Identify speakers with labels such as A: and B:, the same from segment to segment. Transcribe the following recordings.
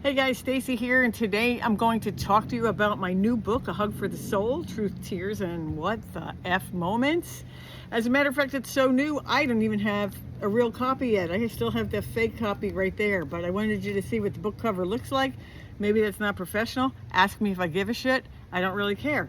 A: Hey guys, Stacey here, and today I'm going to talk to you about my new book, A Hug for the Soul, Truth, Tears, and What the F Moments. As a matter of fact, it's so new, I don't even have a real copy yet. I still have the fake copy right there, but I wanted you to see what the book cover looks like. Maybe that's not professional. Ask me if I give a shit. I don't really care.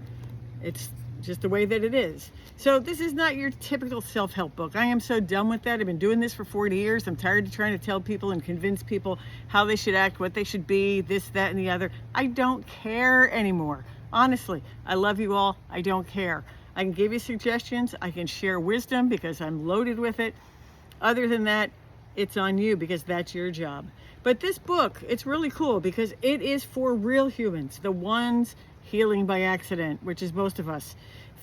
A: It's just the way that it is. So this is not your typical self-help book. I am so done with that. I've been doing this for 40 years. I'm tired of trying to tell people and convince people how they should act, what they should be, this, that, and the other. I don't care anymore. Honestly, I love you all. I don't care. I can give you suggestions. I can share wisdom because I'm loaded with it. Other than that, it's on you because that's your job. But this book, it's really cool because it is for real humans, the ones healing by accident, which is most of us,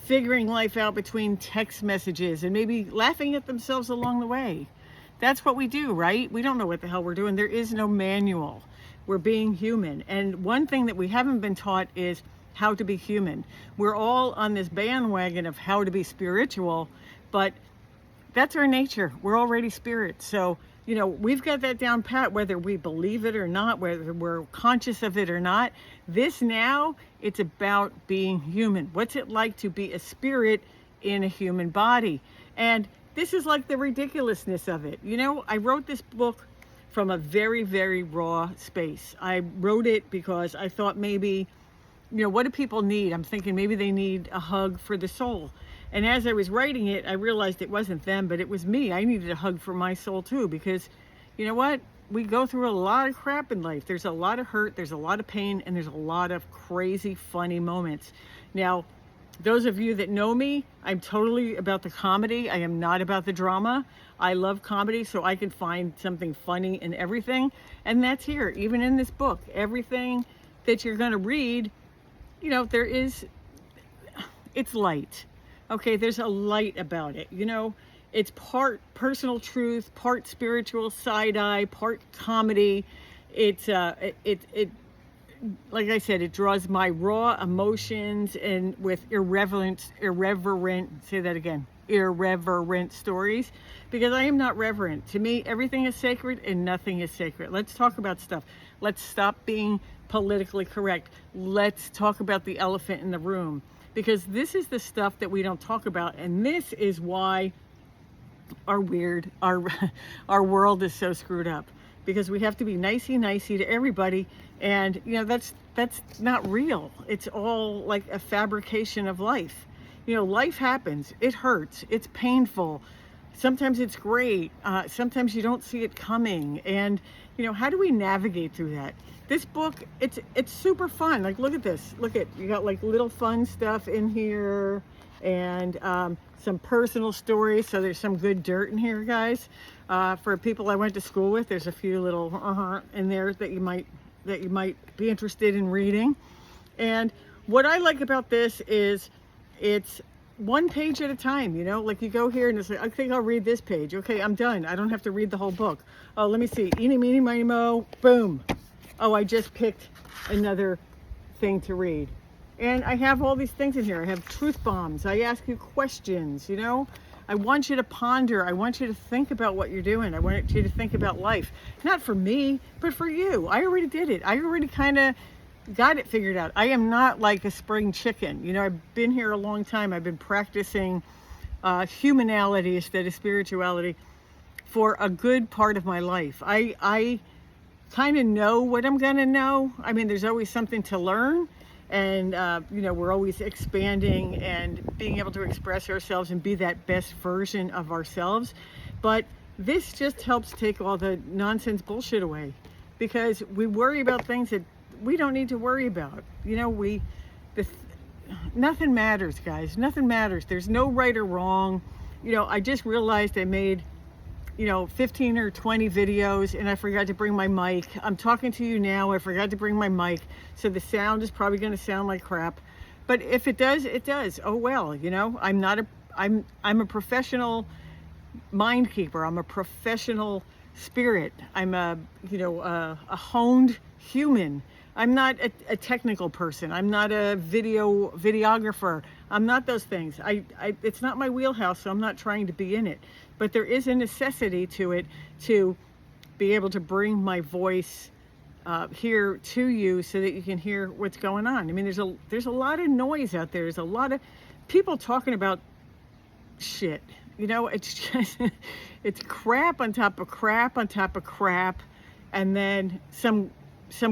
A: figuring life out between text messages and maybe laughing at themselves along the way. That's what we do, right? We don't know what the hell we're doing. There is no manual. We're being human. And one thing that we haven't been taught is how to be human. We're all on this bandwagon of how to be spiritual, but that's our nature. We're already spirits. So, you know, we've got that down pat, whether we believe it or not, whether we're conscious of it or not. This now, it's about being human. What's it like to be a spirit in a human body? And this is like the ridiculousness of it. You know, I wrote this book from a very, very raw space. I wrote it because I thought maybe, you know, what do people need? I'm thinking maybe they need a hug for the soul. And as I was writing it, I realized it wasn't them, but it was me. I needed a hug for my soul too, because you know what? We go through a lot of crap in life. There's a lot of hurt, there's a lot of pain, and there's a lot of crazy, funny moments. Now, those of you that know me, I'm totally about the comedy. I am not about the drama. I love comedy, so I can find something funny in everything. And that's here, even in this book. Everything that you're gonna read, you know, it's light. Okay, there's a light about it. You know, it's part personal truth, part spiritual side-eye, part comedy. It's like I said, it draws my raw emotions and with irreverent, say that again, irreverent stories, because I am not reverent. To me, everything is sacred and nothing is sacred. Let's talk about stuff. Let's stop being politically correct. Let's talk about the elephant in the room. Because this is the stuff that we don't talk about, and this is why our world is so screwed up. Because we have to be nicey to everybody, and you know that's not real. It's all like a fabrication of life. You know, life happens. It hurts. It's painful. Sometimes it's great. Sometimes you don't see it coming. And you know, how do we navigate through that? This book, it's super fun. Like, look at this. Look at, you got like little fun stuff in here, and some personal stories. So there's some good dirt in here, guys. For people I went to school with, there's a few little in there that you might be interested in reading. And what I like about this is it's one page at a time. You know, like you go here and it's like, I think I'll read this page. Okay, I'm done. I don't have to read the whole book. Oh, let me see. Eeny, meeny, miny, mo. Boom. Oh, I just picked another thing to read. And I have all these things in here. I have truth bombs. I ask you questions, you know. I want you to ponder. I want you to think about what you're doing. I want you to think about life. Not for me, but for you. I already did it. I already kind of got it figured out. I am not like a spring chicken. You know, I've been here a long time. I've been practicing humanality instead of spirituality for a good part of my life. I kind of know what I'm gonna know. I mean, there's always something to learn, and you know, we're always expanding and being able to express ourselves and be that best version of ourselves. But this just helps take all the nonsense bullshit away, because we worry about things that we don't need to worry about. You know, nothing matters, guys. Nothing matters. There's no right or wrong. You know, I just realized I made, you know, 15 or 20 videos and I forgot to bring my mic. I'm talking to you now. I forgot to bring my mic. So the sound is probably going to sound like crap. But if it does, it does. Oh well, you know, I'm a professional mind keeper. I'm a professional spirit. I'm a honed human. I'm not a technical person. I'm not a videographer. I'm not those things. It's not my wheelhouse, so I'm not trying to be in it. But there is a necessity to it to be able to bring my voice here to you so that you can hear what's going on. I mean, there's a lot of noise out there. There's a lot of people talking about shit. You know, it's just it's crap on top of crap on top of crap, and then some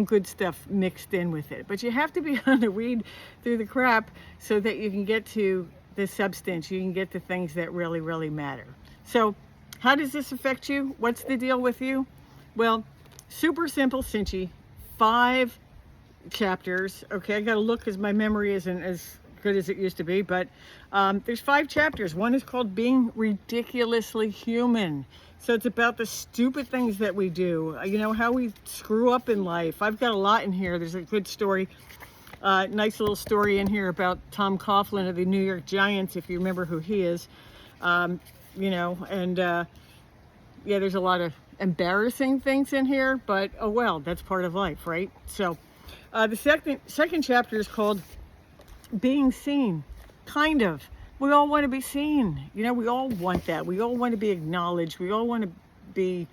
A: good stuff mixed in with it. But you have to be able to read through the crap so that you can get to the substance. You can get to things that really, really matter. So how does this affect you? What's the deal with you? Well, super simple, cinchy. 5 chapters. Okay, I got to look because my memory isn't as good as it used to be. But there's 5 chapters. One is called Being Ridiculously Human. So it's about the stupid things that we do. You know, how we screw up in life. I've got a lot in here. There's a good story. Nice little story in here about Tom Coughlin of the New York Giants, if you remember who he is. You know, and yeah, there's a lot of embarrassing things in here, but oh well, that's part of life, right? So the second chapter is called Being Seen. Kind of. We all want to be seen. You know, we all want that. We all want to be acknowledged. We all want to be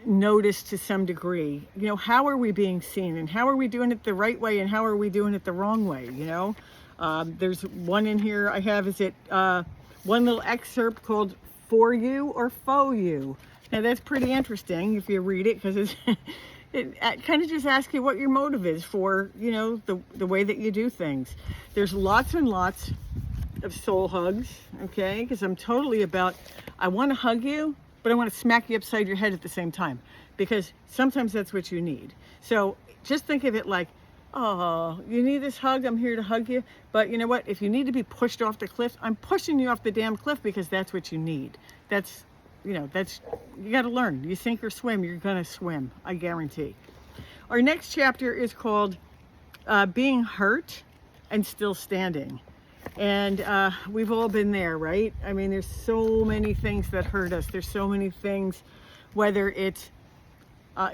A: noticed to some degree. You know, how are we being seen, and how are we doing it the right way, and how are we doing it the wrong way? You know, there's one in here I have, is it one little excerpt called For You or Faux You. Now that's pretty interesting if you read it, because it kind of just asks you what your motive is for, you know, the way that you do things. There's lots and lots of soul hugs, okay? Because I'm totally about, I want to hug you, but I want to smack you upside your head at the same time, because sometimes that's what you need. So just think of it like, oh, you need this hug, I'm here to hug you. But you know what? If you need to be pushed off the cliff, I'm pushing you off the damn cliff, because that's what you need. That's, you know, that's, you got to learn. You sink or swim, you're going to swim, I guarantee. Our next chapter is called Being Hurt and Still Standing. And we've all been there, right? I mean, there's so many things that hurt us. There's so many things, whether it's,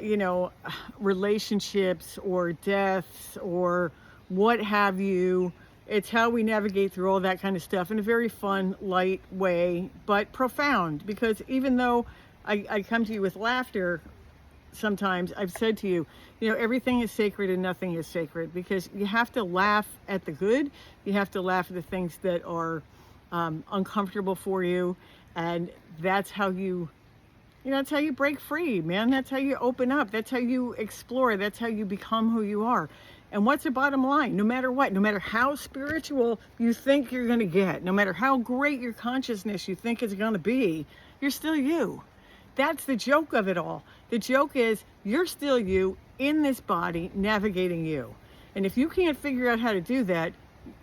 A: you know, relationships or deaths or what have you. It's how we navigate through all that kind of stuff in a very fun, light way, but profound. Because even though I come to you with laughter, sometimes I've said to you, you know, everything is sacred and nothing is sacred, because you have to laugh at the good. You have to laugh at the things that are uncomfortable for you. And that's how you know, that's how you break free, man. That's how you open up. That's how you explore. That's how you become who you are. And what's the bottom line? No matter what, no matter how spiritual you think you're going to get, no matter how great your consciousness you think it's going to be, you're still you. That's the joke of it all. The joke is you're still you in this body, navigating you. And if you can't figure out how to do that,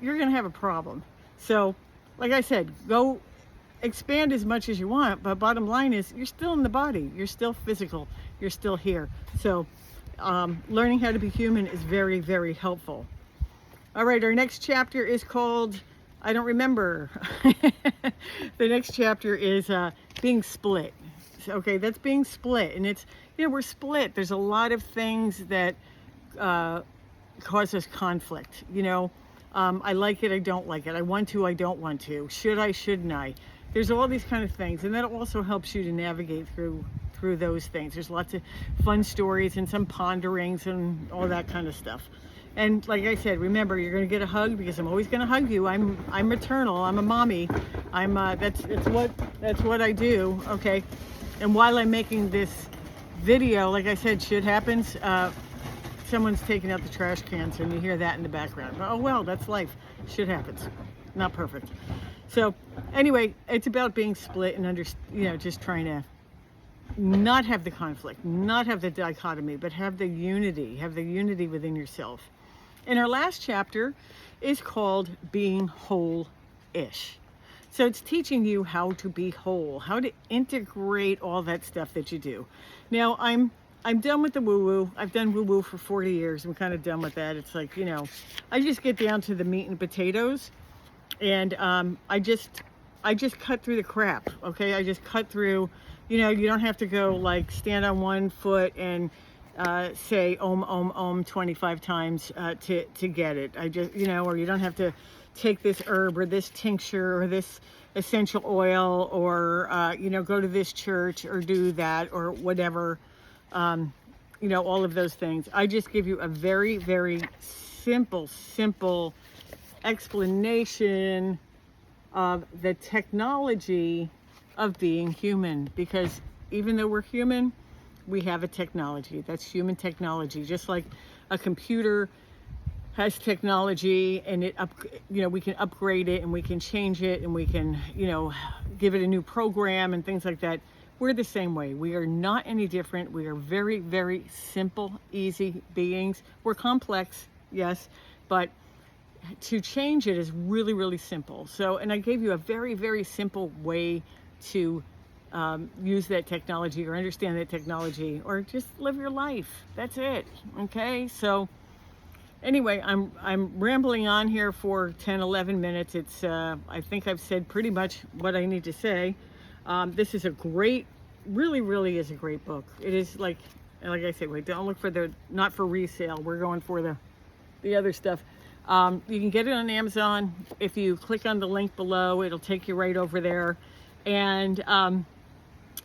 A: you're going to have a problem. So, like I said, go expand as much as you want, but bottom line is you're still in the body. You're still physical. You're still here. So, learning how to be human is very, very helpful. All right, our next chapter is called, I don't remember. The next chapter is Being Split. Okay, that's being split. And it's, you know, we're split. There's a lot of things that cause us conflict. You know, I like it, I don't like it. I want to, I don't want to. Should I, shouldn't I? There's all these kind of things. And that also helps you to navigate through those things. There's lots of fun stories and some ponderings and all that kind of stuff. And like I said, remember, you're going to get a hug, because I'm always going to hug you. I'm maternal. I'm a mommy. I'm that's what I do. Okay. And while I'm making this video, like I said, shit happens. Someone's taking out the trash cans, and you hear that in the background. Oh well, that's life. Shit happens. Not perfect. So anyway, it's about being split and you know, just trying to not have the conflict, not have the dichotomy, but have the unity within yourself. And our last chapter is called Being Whole-ish. So it's teaching you how to be whole, how to integrate all that stuff that you do. Now, I'm done with the woo-woo. I've done woo-woo for 40 years. I'm kind of done with that. It's like, you know, I just get down to the meat and potatoes, and I just cut through the crap, okay? I just cut through, you know, you don't have to go like stand on one foot and say om, om, om 25 times to get it. I just, you know, or you don't have to take this herb or this tincture or this essential oil or, you know, go to this church or do that or whatever. you know, all of those things. I just give you a very, very simple explanation of the technology of being human, because even though we're human, we have a technology. That's human technology. Just like a computer has technology, and you know, we can upgrade it and we can change it and we can, you know, give it a new program and things like that. We're the same way. We are not any different. We are very, very simple, easy beings. We're complex, yes, but to change it is really, really simple. So, and I gave you a very, very simple way to use that technology, or understand that technology, or just live your life. That's it. Okay. So anyway, I'm rambling on here for 10-11 minutes. It's I think I've said pretty much what I need to say. This is a great, really is a great book. It is like I said, wait, don't look for not for resale. We're going for the other stuff. You can get it on Amazon. If you click on the link below, it'll take you right over there. And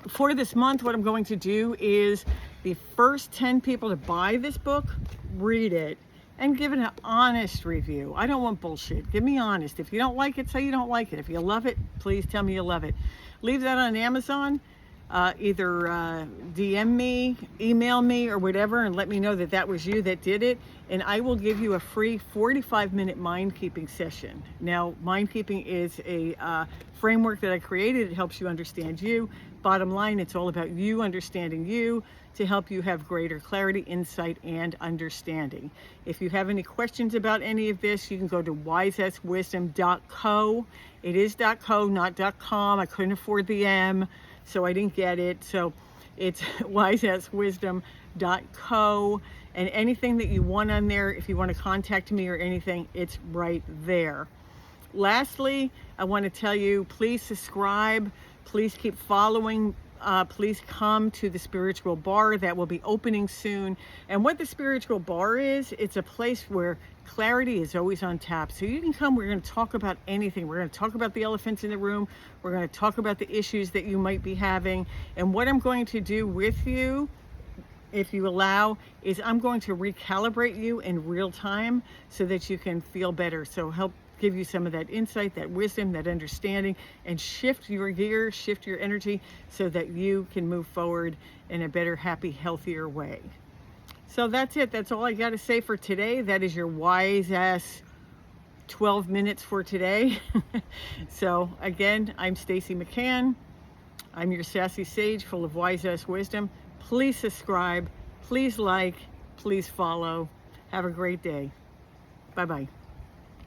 A: for this month, what I'm going to do is the first 10 people to buy this book, read it, and give it an honest review. I don't want bullshit. Give me honest. If you don't like it, say you don't like it. If you love it, please tell me you love it. Leave that on Amazon. Either DM me, email me, or whatever, and let me know that was you that did it, and I will give you a free 45-minute mind-keeping session. Now, mind-keeping is a framework that I created. It helps you understand you. Bottom line, it's all about you understanding you to help you have greater clarity, insight, and understanding. If you have any questions about any of this, you can go to wiseasswisdom.co. It is .co, not .com. I couldn't afford the M, so I didn't get it. So it's wiseasswisdom.co, and anything that you want on there, if you want to contact me or anything, it's right there. Lastly, I want to tell you, please subscribe, please keep following, please come to the Spiritual Bar that will be opening soon. And what the Spiritual Bar is, it's a place where clarity is always on tap. So you can come, we're going to talk about anything. We're going to talk about the elephants in the room. We're going to talk about the issues that you might be having. And what I'm going to do with you, if you allow, is I'm going to recalibrate you in real time so that you can feel better. So help give you some of that insight, that wisdom, that understanding, and shift your gears, shift your energy so that you can move forward in a better, happy, healthier way. So that's it. That's all I got to say for today. That is your wise ass 12 minutes for today. So again, I'm Stacey McCann. I'm your sassy sage full of wise ass wisdom. Please subscribe, please like, please follow. Have a great day. Bye-bye.